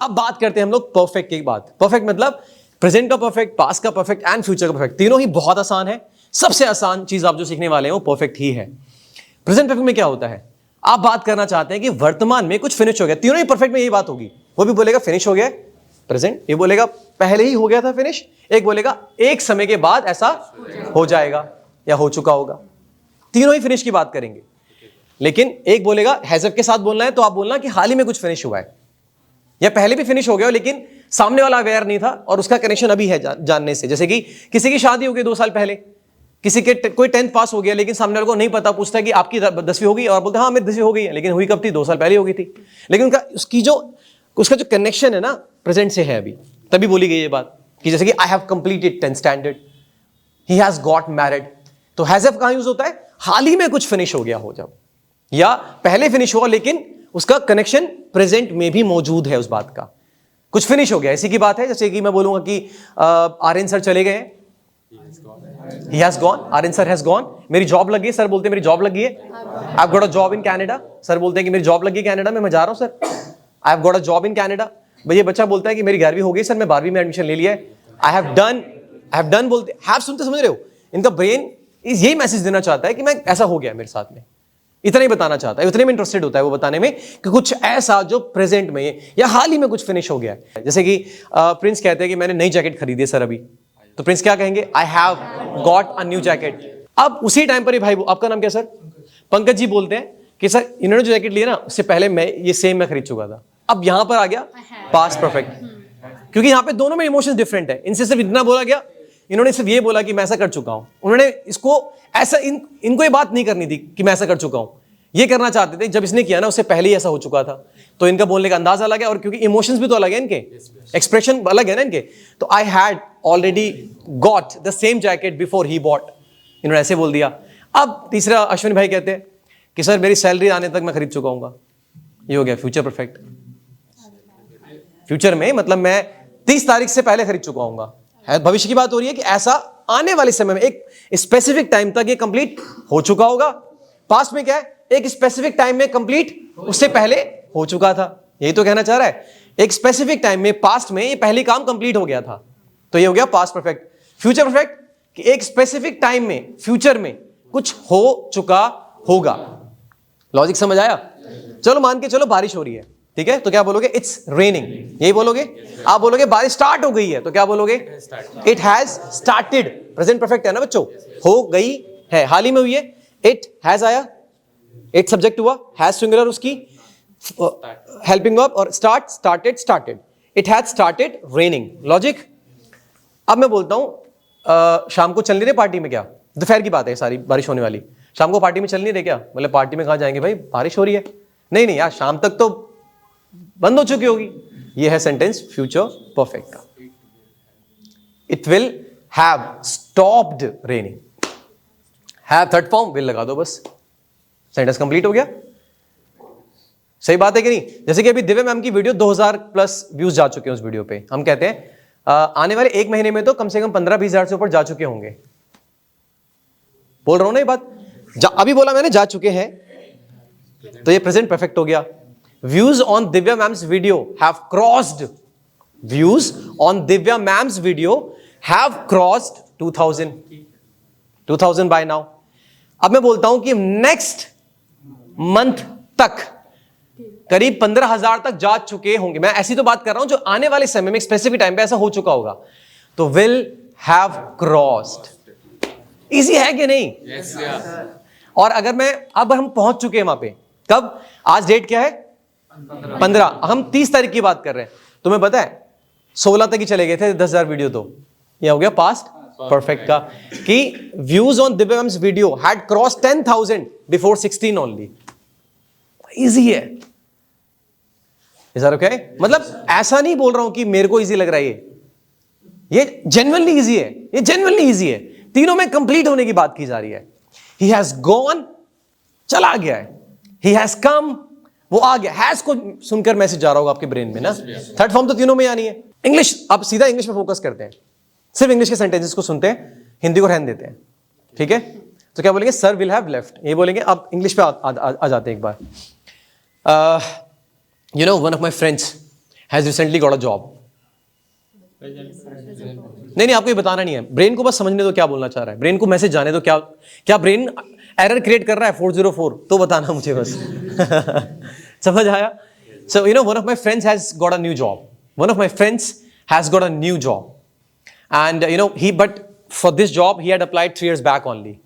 अब बात करते हैं हम लोग परफेक्ट की बात। परफेक्ट मतलब प्रेजेंट का परफेक्ट, पास्ट का परफेक्ट एंड फ्यूचर का परफेक्ट। तीनों ही बहुत आसान है। सबसे आसान चीज आप जो सीखने वाले हैं वो परफेक्ट ही है। प्रेजेंट परफेक्ट में क्या होता है, आप बात करना चाहते हैं कि वर्तमान में कुछ फिनिश हो गया। तीनों ही परफेक्ट में यही बात होगी। वो भी बोलेगा फिनिश हो गया प्रेजेंट, ये बोलेगा पहले ही हो गया था फिनिश, एक बोलेगा एक समय के बाद ऐसा हो जाएगा या हो चुका होगा। तीनों ही फिनिश की बात करेंगे, लेकिन एक बोलेगा हैजअप के साथ बोलना है तो आप बोलना कि हाल ही में कुछ फिनिश हुआ है, या पहले भी फिनिश हो गया लेकिन सामने वाला अवेयर नहीं था और उसका कनेक्शन अभी है जानने से। जैसे कि किसी की शादी हो गई 2 साल पहले, किसी के कोई 10th पास हो गया लेकिन सामने वाले को नहीं पता, पूछता है कि आपकी 10वीं हो गई और बोलते हाँ मेरी 10वीं हो गई है, लेकिन हुई कब थी, 2 साल पहले हो गई थी। लेकिन उसका जो कनेक्शन है ना प्रेजेंट से है अभी, तभी बोली गई ये बात कि जैसे कि I have completed 10th standard, he has got married. तो हैज हैव कहां यूज होता है, हाल ही में कुछ फिनिश हो गया हो जब, या पहले फिनिश हुआ लेकिन उसका कनेक्शन प्रेजेंट में भी मौजूद है, उस बात का कुछ फिनिश हो गया। इसी की बात है जैसे कि मैं बोलूंगा कि आर्यन सर चले गए, he has gone, Aryan sir has gone। मेरी जॉब लगी है, सर बोलते हैं मेरी जॉब लगी है। I've got a job in Canada, sir बोलते हैं कि मेरी जॉब लगी कनाडा में, मैं जा रहा हूं sir. I've got a job in Canada। भैया बच्चा बोलता है कि मेरी 11वीं हो गई सर, मैं 12वीं में एडमिशन ले लिया है। I have done बोलते have सुनते समझ रहे हो, इनका ब्रेन यही मैसेज देना चाहता है कि मैं ऐसा हो गया मेरे साथ में, इतना ही बताना चाहता है, उतने में इंटरेस्टेड होता है वो बताने में कि कुछ ऐसा जो प्रेजेंट में या हाल ही में कुछ फिनिश हो गया है। जैसे कि प्रिंस कहते हैं कि मैंने नई जैकेट खरीदी है सर अभी, तो प्रिंस क्या कहेंगे, I have got a new jacket. अब उसी टाइम पर ही भाई, आपका नाम क्या सर, पंकज जी बोलते हैं कि सर इन्होंने जो जैकेट ली ना उससे पहले मैं ये सेम मैं खरीद चुका था। अब यहां पर आ गया पास्ट परफेक्ट, क्योंकि यहां पे दोनों में इमोशंस डिफरेंट है। इनसे सिर्फ इतना बोला गया, इन्होंने सिर्फ ये बोला कि मैं ऐसा कर चुका हूं, उन्होंने इसको ऐसा इनको ये बात नहीं करनी थी कि मैं ऐसा कर चुका हूं, ये करना चाहते थे जब इसने किया ना उससे पहले ही ऐसा हो चुका था। तो इनका बोलने का अंदाज अलग है, और क्योंकि इमोशंस भी तो अलग है इनके, एक्सप्रेशन अलग है ना इनके। तो I had already got the same jacket before he bought, इन्होंने ऐसे बोल दिया। अब तीसरा अश्विन भाई कहते हैं कि सर मेरी सैलरी आने तक मैं खरीद चुका हूँ, ये हो गया फ्यूचर परफेक्ट। फ्यूचर में मतलब मैं 30 तारीख से पहले खरीद चुका हूँ, भविष्य की बात हो रही है कि ऐसा आने वाले समय में एक स्पेसिफिक टाइम तक ये कंप्लीट हो चुका होगा। पास्ट में क्या है, एक स्पेसिफिक टाइम में कंप्लीट उससे पहले हो चुका था, यही तो कहना चाह रहा है। एक स्पेसिफिक टाइम में पास्ट में ये पहले काम कंप्लीट हो गया था, तो ये हो गया पास्ट परफेक्ट। फ्यूचर परफेक्ट कि एक स्पेसिफिक टाइम में फ्यूचर में कुछ हो चुका होगा। लॉजिक समझ आया? चलो मान के चलो बारिश हो रही है, ठीक है, तो क्या बोलोगे, इट्स रेनिंग, यही बोलोगे। आप बोलोगे बारिश स्टार्ट हो गई है, तो क्या बोलोगे, it has started. Present perfect है ना बच्चों, हो गई है, हाल ही में हुई है। इट हैज आया, इट सब्जेक्ट हुआ, हैज सिंगुलर उसकी हेल्पिंग वर्ब, और started. It has started raining. Logic. अब मैं बोलता हूं शाम को चल नहीं रहे पार्टी में, क्या दोपहर की बात है सारी, बारिश होने वाली, शाम को पार्टी में चल नहीं रहे क्या, बोले पार्टी में कहां जाएंगे भाई, बारिश हो रही है। नहीं यार, शाम तक तो बंद हो चुकी होगी। ये है सेंटेंस फ्यूचर परफेक्ट का। It will have stopped raining. Have third form, will लगा दो बस, सेंटेंस कंप्लीट हो गया। सही बात है कि नहीं? जैसे कि अभी दिव्या मैम की वीडियो 2000+ व्यूज जा चुके हैं उस वीडियो पे। हम कहते हैं आने वाले 1 महीने में तो कम से कम 15-20 हजार से ऊपर जा चुके होंगे। बोल रहा हूं ना ये बात, अभी बोला मैंने जा चुके हैं, तो ये प्रेजेंट परफेक्ट हो गया। Views on Divya ma'am's video have crossed, views on Divya ma'am's video have crossed 2000 by now. अब मैं बोलता हूं कि नेक्स्ट मंथ तक करीब 15,000 तक जा चुके होंगे। मैं ऐसी तो बात कर रहा हूं जो आने वाले समय में स्पेसिफिक टाइम पे ऐसा हो चुका होगा, तो विल हैव क्रॉस्ड। इजी है कि नहीं? yes, और अगर मैं, अब हम पहुंच चुके हैं वहां पे, कब, आज डेट क्या है 15, हम 30 तारीख की बात कर रहे हैं। तुम्हें पता है 16 तक ही चले गए थे 10,000 वीडियो, तो ये हो गया पास्ट परफेक्ट का कि views on Divyam's video had crossed 10,000 before 16 only. Easy है, इज दैट ओके? मतलब ऐसा नहीं बोल रहा हूं कि मेरे को इजी लग रहा है, ये जेन्युइनली इजी है, ये जेन्युइनली इजी है। तीनों में कंप्लीट होने की बात की जा रही है। ही हैज गॉन, चला गया है, ही हैज कम, वो आ गया। हैज को सुनकर मैसेज जा रहा होगा आपके ब्रेन में ना। थर्ड फॉर्म तो तीनों में आनी है। इंग्लिश, अब सीधा इंग्लिश में फोकस करते हैं, सिर्फ इंग्लिश के सेंटेंसेस को सुनते हैं, हिंदी को रहने देते हैं, ठीक है? तो क्या बोलेंगे, सर विल हैव लेफ्ट, ये बोलेंगे। अब इंग्लिश पे आ जाते हैं एक बार। You know, one of my friends has recently got a job. नहीं, आपको ये बताना नहीं है, ब्रेन को बस समझने दो क्या बोलना चाह रहा है, ब्रेन को मैसेज जाने दो। क्या ब्रेन एरर क्रिएट कर रहा है 404, तो बताना मुझे बस। समझ आया? So you know, one of my friends has got a new job, one of my friends has got a new job, and you know but for this job he had applied 3 years back only.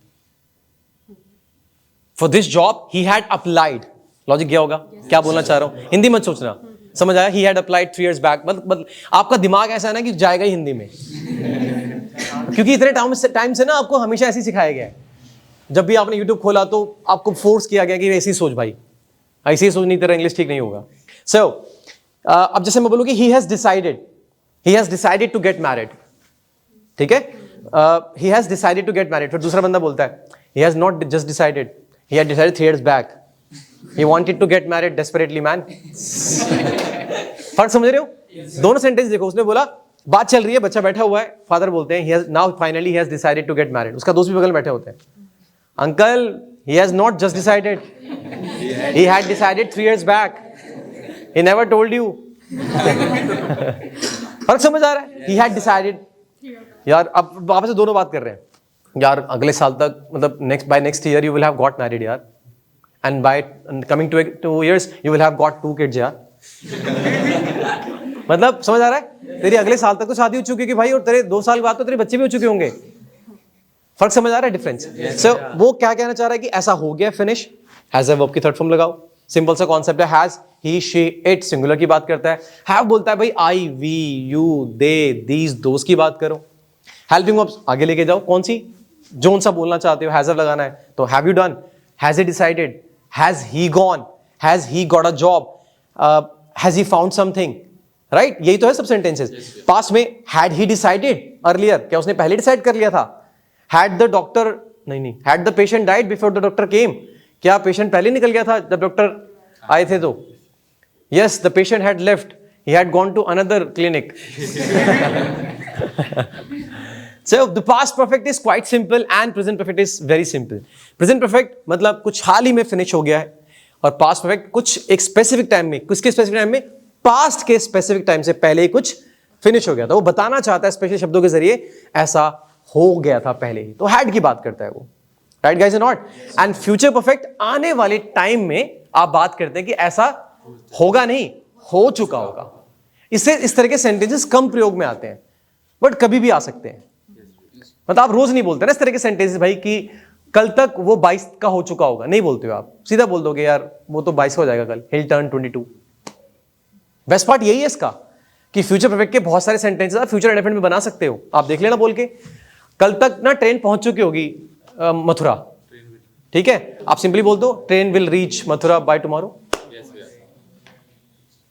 For this job he had applied, logic क्या होगा? क्या बोलना चाह रहा हूं, हिंदी मत सोचना, समझ आया? He had applied 3 years back, मतलब आपका दिमाग ऐसा है ना कि जाएगा ही हिंदी में। क्योंकि इतने टाइम से ना आपको हमेशा ऐसे ही सिखाया गया है, जब भी आपने YouTube खोला तो आपको फोर्स किया गया कि ऐसे ही सोच भाई, ऐसे ही सोच, नहीं तेरा इंग्लिश ठीक नहीं होगा। सो अब जैसे मैं बोलूँ कि he has decided to get married, ठीक है? He has decided to get married. फिर दूसरा बंदा बोलता है he has not just decided, he had decided 3 years back, he wanted to get married desperately man. फर्क समझ रहे हो? दोनों सेंटेंस देखो, उसने बोला बात चल रही है, बच्चा बैठा हुआ है, फादर बोलते हैं now finally he has decided to get married, उसका दोस्त भी बगल में बैठे होते हैं, uncle he has not just decided, he had decided 3 years back, he never told you. फर्क समझ आ रहा है? He had decided. यार अब वापस से दोनों बात कर रहे हैं, यार अगले साल तक, मतलब by next year you will have got married यार, and by coming 2 years you will have got 2 kids यार। मतलब समझ आ रहा है? तेरी अगले साल तक तो शादी हो चुकी है भाई, और तेरे 2 साल बाद तो तेरे बच्चे भी हो चुके होंगे। फर्क समझ आ रहा है? डिफरेंस। सो वो क्या कहना चाह रहा है कि ऐसा हो गया, फिनिश। हैज ए वर्ब की थर्ड फॉर्म लगाओ, सिंपल सा कॉन्सेप्ट है। Has, he, she, it singular की बात करता है। हैव बोलता है भाई आई, वी, यू, दे, दीज, दोस्त की बात करो। हेल्पिंग वर्ब्स आगे लेके जाओ, कौन सी, जोन सा बोलना चाहते हो, हैज लगाना है तो have you done, has he decided, has he gone, has he got a job, has he found something, right? यही तो है सब सेंटेंसेस। पास्ट में हैड ही डिसाइडेड अर्लियर, क्या उसने पहले डिसाइड कर लिया था? हैड द डॉक्टर, नहीं, had the patient died before the doctor केम, क्या पेशेंट पहले निकल गया था जब डॉक्टर आए थे? तो yes, the patient had left, he had gone to another clinic. So the past perfect is quite simple and present perfect is very simple. Present perfect मतलब कुछ हाल ही में फिनिश हो गया है, और past perfect कुछ एक स्पेसिफिक टाइम में, किसके स्पेसिफिक टाइम में? पास्ट के स्पेसिफिक टाइम से पहले ही कुछ फिनिश हो गया था। वो बताना चाहता है स्पेशल शब्दों के जरिए ऐसा हो गया था पहले ही, तो हैड की बात करता है वो, राइट गाइस और नॉट? एंड फ्यूचर परफेक्ट आने वाले टाइम में आप बात करते हैं कि ऐसा होगा नहीं, हो चुका होगा। इससे इस तरह के सेंटेंसेस कम प्रयोग में आते हैं, बट कभी भी आ सकते हैं। मतलब आप रोज नहीं बोलते ना इस तरह के सेंटेंसेस भाई कि कल तक वो 22 का हो चुका होगा, नहीं बोलते हो आप, सीधा बोल दोगे यार वो तो 22 का हो जाएगा कल, he'll turn 22। बेस्ट पार्ट यही है इसका कि फ्यूचर परफेक्ट के बहुत सारे सेंटेंसेस आप फ्यूचर इंडेफिनिट में बना सकते हो। आप देख लेना बोल के, कल तक ना ट्रेन पहुंच चुकी होगी मथुरा, ठीक है? आप सिंपली बोल दो train will reach Mathura by tomorrow.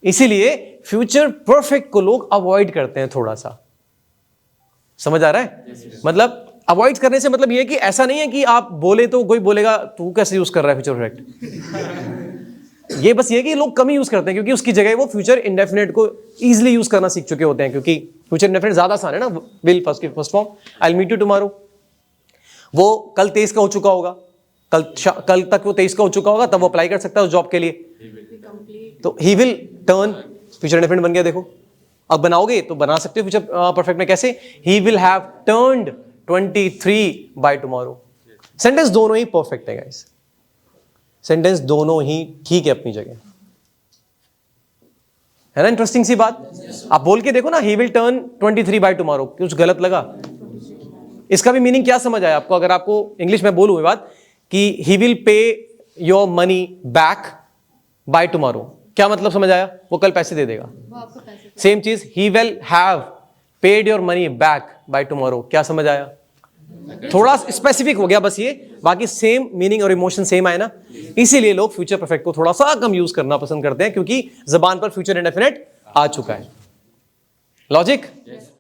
इसीलिए फ्यूचर परफेक्ट को लोग अवॉइड करते हैं थोड़ा सा, समझ आ रहा है? मतलब अवॉइड करने से मतलब ये कि ऐसा नहीं है कि आप बोले तो कोई बोलेगा तू कैसे यूज कर रहा है फ्यूचर परफेक्ट। ये बस ये कि लोग कम ही यूज करते हैं, क्योंकि उसकी जगह वो फ्यूचर इंडेफिनिट को इजीली यूज करना सीख चुके होते हैं, क्योंकि फ्यूचर इंडेफिनिट ज्यादा आसान है ना। Will first form, I will meet you tomorrow, वो कल 23 का हो चुका होगा, कल तक वो 23 का हो चुका होगा, तब वो अप्लाई कर सकता है उस जॉब के लिए। तो he will turn, future indefinite बन गया। देखो अब बनाओगे तो बना सकते हो फ्यूचर परफेक्ट में, कैसे? He will have turned 23 by tomorrow. Sentence दोनों ही परफेक्ट है गाइस, सेंटेंस दोनों ही ठीक है अपनी जगह, है ना? इंटरेस्टिंग सी बात। आप बोल के देखो ना, he will turn 23 by tomorrow, कुछ गलत लगा? इसका भी मीनिंग क्या समझ आया आपको? अगर आपको इंग्लिश में बोलूं ये बात कि he will pay your money back by tomorrow, क्या मतलब समझ आया? वो कल पैसे दे देगा। सेम चीज, he will have paid your money back by tomorrow, क्या समझ आया? थोड़ा स्पेसिफिक हो गया बस ये, बाकी सेम मीनिंग और इमोशन सेम आए ना। इसीलिए लोग फ्यूचर परफेक्ट को थोड़ा सा कम यूज करना पसंद करते हैं, क्योंकि जबान पर फ्यूचर इंडेफिनिट आ चुका है। लॉजिक?